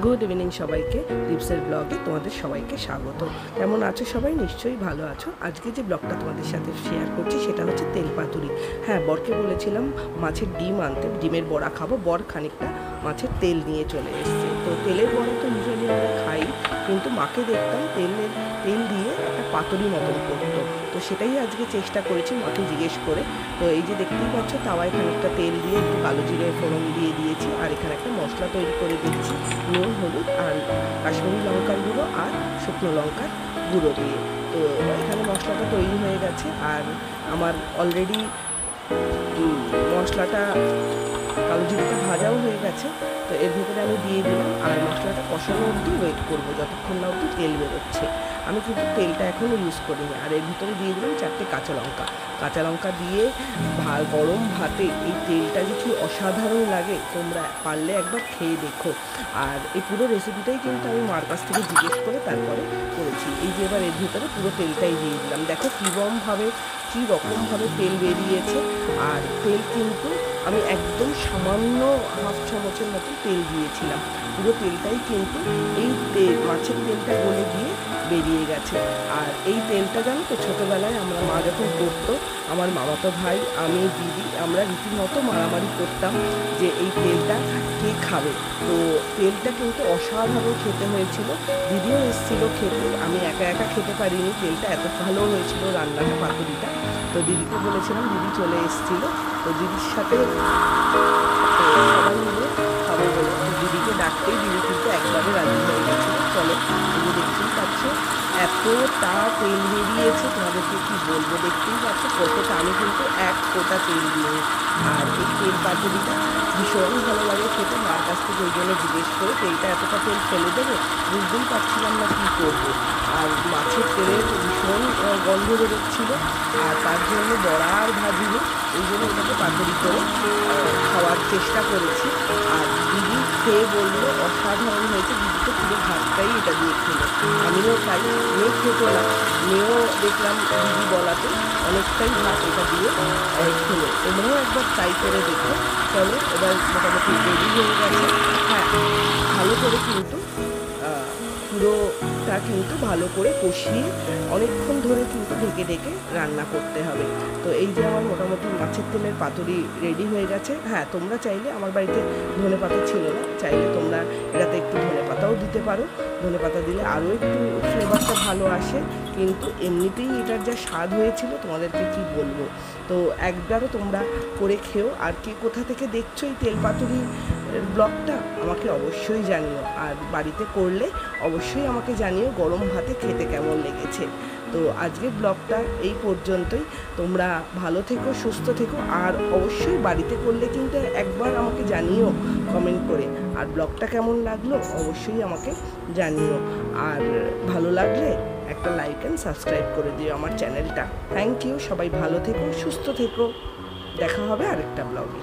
Good evening সবাইকে। দীপসের ব্লগে তোমাদের সবাইকে স্বাগত। কেমন আছো সবাই? নিশ্চয়ই ভালো আছো। আজকে যে ব্লগটা তোমাদের সাথে শেয়ার করছি সেটা হচ্ছে তেল পাতুরি। হ্যাঁ, বরকে বলেছিলাম মাছের ডিম আনতে, ডিমের বড়া খাবো। বর খানিকটা মাছের তেল নিয়ে চলে এসছে। তো তেলের বড়া তো ইউজুয়ালি আমরা খাই, কিন্তু মাকে দেখতাম তেল দিয়ে একটা পাতুরি মতন করতো। তো সেটাই আজকে চেষ্টা করেছি মাকে জিজ্ঞেস করে। তো এই যে দেখতেই পাচ্ছ, তাওয়ায় খানিকটা তেল দিয়ে একটু কালো জিরে ফোড়ন দিয়ে দিয়েছি, আর এখানে একটা মশলা তৈরি করে দিচ্ছি নুন, হলুদ আর কাশ্মীরি লঙ্কার গুঁড়ো আর শুকনো লঙ্কার গুঁড়ো দিয়ে। তো এখানে মশলাটা তৈরি হয়ে গেছে, আর আমার অলরেডি মশলাটা কালো জিরেটা ভাজাও হয়ে গেছে। তো এর ভেতরে আমি দিয়ে দিলাম, আর মশলাটা কষানো অবধি ওয়েট করবো যতক্ষণ না অবধি তেল বেরোচ্ছে। আমি কিন্তু তেলটা এখনও ইউজ করিনি। আর এর ভিতরে দিয়ে দিলাম 4টে কাঁচা লঙ্কা দিয়ে গরম ভাতে এই তেলটা যে কি অসাধারণ লাগে, তোমরা পারলে একবার খেয়ে দেখো। আর এই পুরো রেসিপিটাই কিন্তু আমি মার কাছ থেকে জিজ্ঞেস করে তারপরে করেছি। এই যে এবার এর ভিতরে পুরো তেলটাই দিয়ে দিলাম। দেখো কী রকমভাবে তেল বেরিয়েছে। আর তেল কিন্তু আমি একদম সামান্য হাফ চামচের মতো তেল দিয়েছিলাম। পুরো তেলটাই কিন্তু এই মাছের তেলটা গলে গিয়ে বেরিয়ে গেছে। আর এই তেলটা জানো তো, ছোটোবেলায় আমরা মা যখন করতো, আমার মামাতো ভাই, আমি, দিদি, আমরা রীতিমতো মারামারি করতাম যে এই তেলটা কে খাবে। তো তেলটা কিন্তু অসাধারণ খেতে হয়েছিল। দিদিও এসেছিলো খেতে, আমি একা খেতে পারিনি। তেলটা এত ভালো হয়েছিল রান্নাটা, পাতুরিটা। তো দিদিকে বলেছিলাম, দিদি চলে এসেছিলো। তো দিদির সাথে সবাই মিলে খাবো বলে দিদিকে ডাকতেই দিদি কিন্তু একবারে রাজি হয়ে গেছিলো। চলো, দিদি দেখতেই পাচ্ছ এতটা তেল বেরিয়েছে, তোমাদেরকে কি বলবো। দেখতেই পাচ্ছ কতটা, আমি কিন্তু এক ফোঁটা তেল দিই। আর এই তেল পাতুরিটা ভীষণ ভালো লাগে খেতে। মার কাছ থেকে ওই জন্য জিজ্ঞেস করে তেলটা এতটা তেল ফেলে দেবে, বুঝতেই পারছিলাম না কী করবো। আর মাছের তেলের ভীষণ গন্ধ বেরোচ্ছিল, আর তার জন্য বড়া আর ভাজিনি, এই জন্য এটাকে পাতুরি করে খাওয়ার চেষ্টা করেছি। আর দিদি খেয়ে বললো অসাধারণ হয়েছে। দিদি তো পুরো ভাতটাই এটা দিয়ে খেলো। আমিও তাই, মেয়ে খেতো না, মেয়েও দেখলাম দিদি বলাতে অনেকটাই ভাত এটা দিয়ে খেলো। তোমরাও একবার ট্রাই করে দেখো। চলো, এবার মোটামুটি রেডি হয়ে গেছে। হ্যাঁ, ভালো করে কিন্তু পুরোটা কিন্তু ভালো করে কষিয়ে অনেকক্ষণ ধরে কিন্তু ঢেকে রান্না করতে হবে। তো এই যে আমার মোটামুটি মাছের তেলের পাতুরি রেডি হয়ে গেছে। হ্যাঁ, তোমরা চাইলে, আমার বাড়িতে ধনেপাতা ছিল না, চাইলে তোমরা এটাতে একটু ধনেপাতাও দিতে পারো। ধনেপাতা দিলে আরও একটু ফ্লেভারটা ভালো আসে। কিন্তু এমনিতেই এটার যা স্বাদ হয়েছিল, তোমাদেরকে কি বলবো। তো একবারও তোমরা করে খেও। আর কে কোথা থেকে দেখছো এই তেল পাতুরি ব্লগটা আমাকে অবশ্যই জানিও। আর বাড়িতে করলে অবশ্যই আমাকে জানিও গরম ভাতে খেতে কেমন লেগেছে। তো আজকের ব্লগটা এই পর্যন্তই। তোমরা ভালো থেকো, সুস্থ থেকো, আর অবশ্যই বাড়িতে করলে কিন্তু একবার আমাকে জানিও কমেন্ট করে। আর ব্লগটা কেমন লাগলো অবশ্যই আমাকে জানিও। আর ভালো লাগলে একটা লাইক অ্যান্ড সাবস্ক্রাইব করে দিও আমার চ্যানেলটা। Thank you. সবাই ভালো থেকো, সুস্থ থেকো। দেখা হবে আরেকটা ব্লগে।